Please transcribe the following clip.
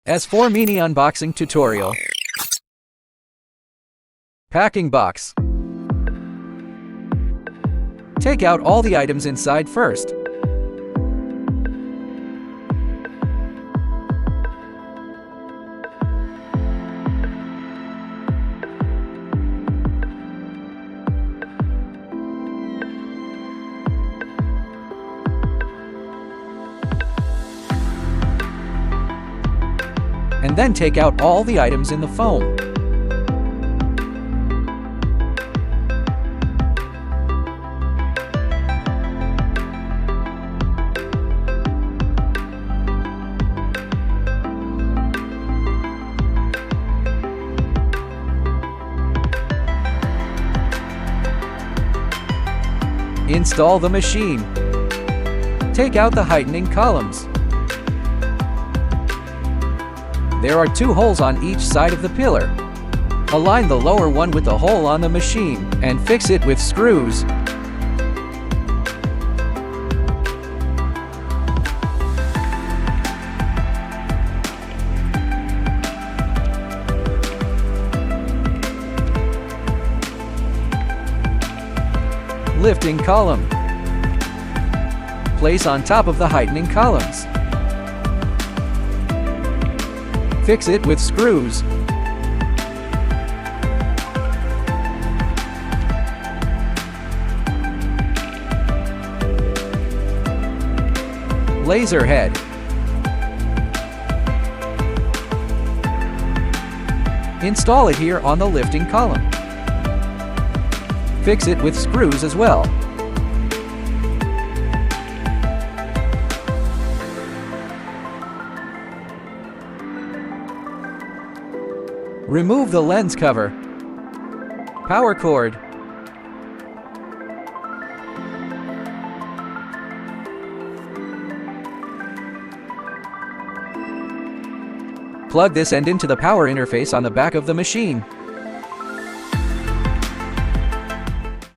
S4 Mini Unboxing Tutorial. Packing box. Take out all the items inside first. And then take out all the items in the foam. Install the machine. Take out the heightening columns. There are 2 holes on each side of the pillar. Align the lower one with the hole on the machine and fix it with screws. Lifting column. Place on top of the heightening columns. Fix it with screws. Laser head. Install it here on the lifting column. Fix it with screws as well. Remove the lens cover. Power cord. Plug this end into the power interface on the back of the machine.